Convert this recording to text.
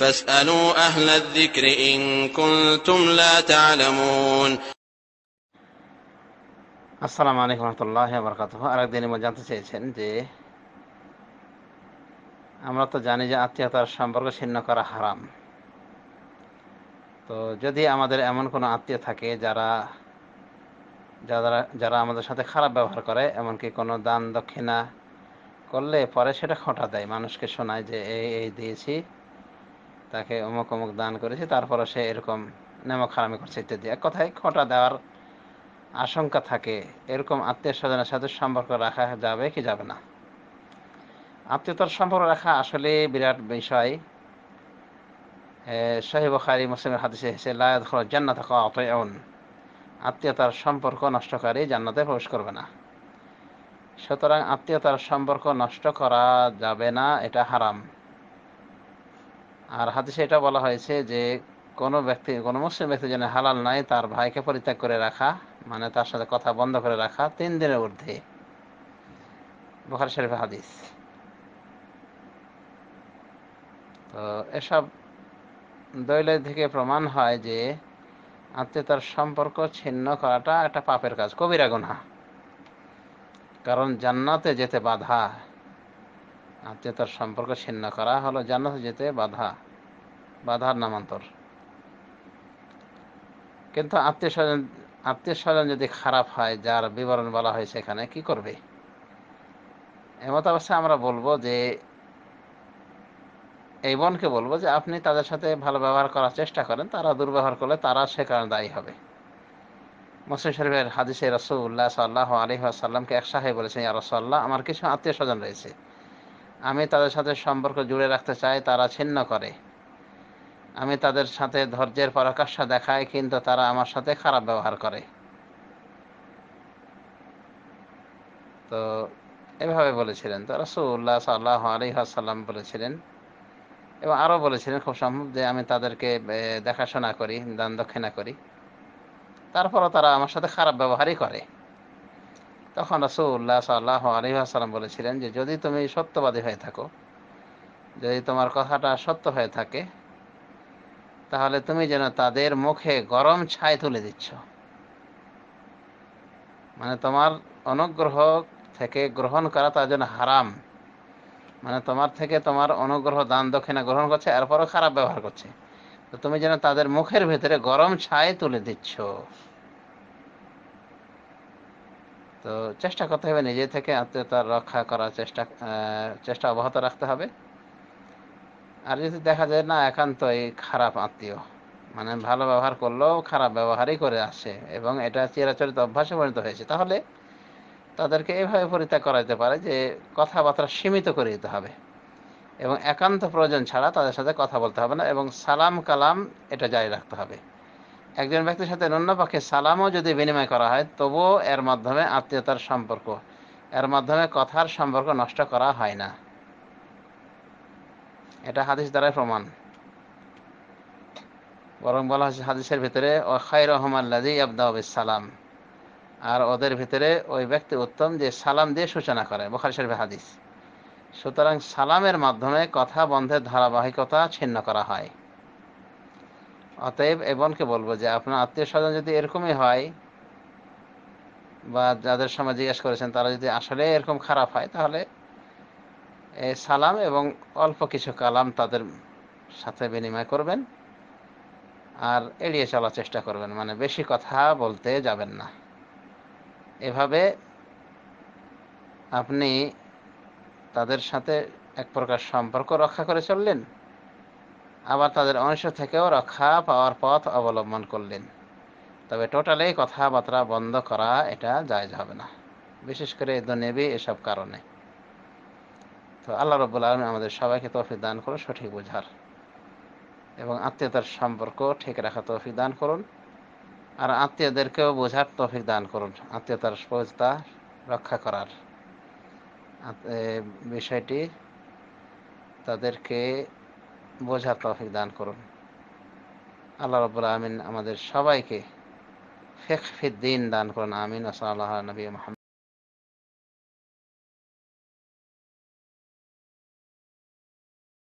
فاسألوا أهل الذكر إن كنتم لا تعلمون. আসসালামু আলাইকুম রহমতুল্লাহি ওয়া বারাকাতুহু। আরেকদিন জানতে চেয়েছেন যে আমরা তো জানি যে আত্মীয়তার সম্পর্ক ছিন্ন করা হারাম। তো যদি আমাদের এমন কোনো আত্মীয় থাকে যারা যারা যারা আমাদের সাথে খারাপ ব্যবহার করে, এমনকি কোনো দান দক্ষিণা করলে পরে সেটা খোঁটা দেয়, মানুষকে শোনায় যে এই এই দিয়েছি, তাকে অমুক অমুক দান করেছি, তারপরে সে এরকম নেমক হারামি করছে ইত্যাদি, এক কথায় খোঁটা দেওয়ার আশঙ্কা থাকে, এরকম আত্মীয় স্বজনের সাথে সম্পর্ক রাখা যাবে কি যাবে না? আত্মীয়তার সম্পর্ক রাখা আসলে বিরাট বিষয়। সহিহ বুখারী মুসলিমের হাদিসে এসেছে, লা ইয়াদখুলুল জান্নাতা কাতিউন, আত্মীয়তার সম্পর্ক নষ্টকারী জান্নাতে প্রবেশ করবে না। সুতরাং আত্মীয়তার সম্পর্ক নষ্ট করা যাবে না, এটা হারাম। আর হাদিসে এটা বলা হয়েছে যে কোনো মুসলিম ব্যক্তি যেন হালাল নাই তার ভাইকে পরিত্যাগ করে রাখা, মানে তার সাথে কথা বন্ধ করে রাখা 3 দিনের ঊর্ধ্বে। বুখারী শরীফের হাদিস। তো এসব দলিল থেকে প্রমাণ হয় যে আত্মীয়তার সম্পর্ক ছিন্ন করাটা একটা পাপের কাজ, কবিরা গুনাহ। কারণ জান্নাতে যেতে বাধা, আত্মীয়তার সম্পর্ক ছিন্ন করা হলো জান্নাতে যেতে বাধার নামান্তর। কিন্তু আত্মীয় স্বজন যদি খারাপ হয়, যার বিবরণ বলা হয়েছে এখানে, কি করবে? এমত অবস্থায় আমরা বলবো যে এই বোনকে বলবো যে আপনি তাদের সাথে ভালো ব্যবহার করার চেষ্টা করেন, তারা দুর্ব্যবহার করলে তারা সে কারণে দায়ী হবে। মুসলিম শরীফের হাদিসে রাসূলুল্লাহ সাল্লাল্লাহু আলাইহি ওয়াসাল্লামকে এক সাহাবী বলেছেন, ইয়া রাসূলুল্লাহ, আমার কিছু আত্মীয় স্বজন রয়েছে, আমি তাদের সাথে সম্পর্ক জুড়ে রাখতে চাই, তারা ছিন্ন করে। আমি তাদের সাথে ধৈর্যের পরাকাষ্ঠা দেখাই, কিন্তু তারা আমার সাথে খারাপ ব্যবহার করে। তো এভাবে বলেছিলেন। তো রাসূলুল্লাহ সাল্লাল্লাহু আলাইহি ওয়াসাল্লাম বলেছিলেন এবং আরও বলেছিলেন খুব সম্ভব যে আমি তাদেরকে দেখাশোনা করি, দান দক্ষিণা করি, তারপরও তারা আমার সাথে খারাপ ব্যবহারই করে। তখন রাসূলুল্লাহ সাল্লাল্লাহু আলাইহি ওয়াসাল্লাম বলেছিলেন যে যদি তুমি সত্যবাদী হয়ে থাকো, যদি তোমার কথাটা সত্য হয়ে থাকে, তাহলে তুমি যেন তাদের মুখে গরম ছাই তুলে দিচ্ছ। মানে তোমার অনুগ্রহ থেকে গ্রহণ করা তার জন্য হারাম, মানে তোমার থেকে তোমার অনুগ্রহ দান দক্ষিণা গ্রহণ করছে, এরপরও খারাপ ব্যবহার করছে, তো তুমি যেন তাদের মুখের ভেতরে গরম ছাই তুলে দিচ্ছ। তো চেষ্টা করতে হবে নিজে থেকে আত্মীয়তা রক্ষা করার চেষ্টা অব্যাহত রাখতে হবে। আর যদি দেখা যায় না একান্তই খারাপ আত্মীয়, মানে ভালো ব্যবহার করলেও খারাপ ব্যবহারই করে আসে এবং এটা চিরাচরিত অভ্যাসে পরিণত হয়েছে, তাহলে তাদেরকে এভাবে পরিত্যাগ করা যেতে পারে যে কথাবার্তা সীমিত করে দিতে হবে এবং একান্ত প্রয়োজন ছাড়া তাদের সাথে কথা বলতে হবে না, এবং সালাম কালাম এটা জারি রাখতে হবে। একজন ব্যক্তির সাথে ন্যূনপক্ষে সালামও যদি বিনিময় করা হয়, তবুও এর মাধ্যমে আত্মীয়তার সম্পর্ক, এর মাধ্যমে কথার সম্পর্ক নষ্ট করা হয় না। এটা হাদিস দ্বারাই প্রমাণ। বরং বলা হয়েছে হাদিসের ভিতরে ও খায়রুহুম আল্লাযী ইয়াবদাউ বিস-সালাম, আর ওদের ভিতরে ওই ব্যক্তি উত্তম যে সালাম দিয়ে সূচনা করে, বুখারী শরীফের হাদিস। সুতরাং সালামের মাধ্যমে কথা বন্ধের ধারাবাহিকতা ছিন্ন করা হয়। অতএব বোনকে বলবো যে আপনার আত্মীয় স্বজন যদি এরকমই হয়, বা যাদের সময় জিজ্ঞেস করেছেন তারা যদি আসলে এরকম খারাপ হয়, তাহলে সালাম এবং অল্প কিছু কালাম তাদের সাথে বিনিময় করবেন আর এড়িয়ে চলার চেষ্টা করবেন, মানে বেশি কথা বলতে যাবেন না। এভাবে আপনি তাদের সাথে এক প্রকার সম্পর্ক রক্ষা করে চললেন, আবার তাদের অংশ থেকেও রক্ষা পাওয়ার পথ অবলম্বন করলেন। তবে টোটালি কথাবার্তা বন্ধ করা এটা জায়েজ হবে না, বিশেষ করে দুনিয়াবি এসব কারণে। তো আল্লাহ রাব্বুল আলামিন আমাদের সবাইকে তৌফিক দান করুন সঠিক বোঝার, এবং আত্মীয়তার সম্পর্ক ঠিক রাখা তৌফিক দান করুন, আর আত্মীয়দেরকেও বোঝার তৌফিক দান করুন, আত্মীয়তার পবিত্রতা রক্ষা করার বিষয়টি তাদেরকে বোঝার তৌফিক দান করুন। আল্লাহ রাব্বুল আলামিন আমাদের সবাইকে ফিকহ ফিদ্দীন দান করুন। আমিন। ওয়া সাল্লাল্লাহু আলা নবিয়্যিনা মুহাম্মদ।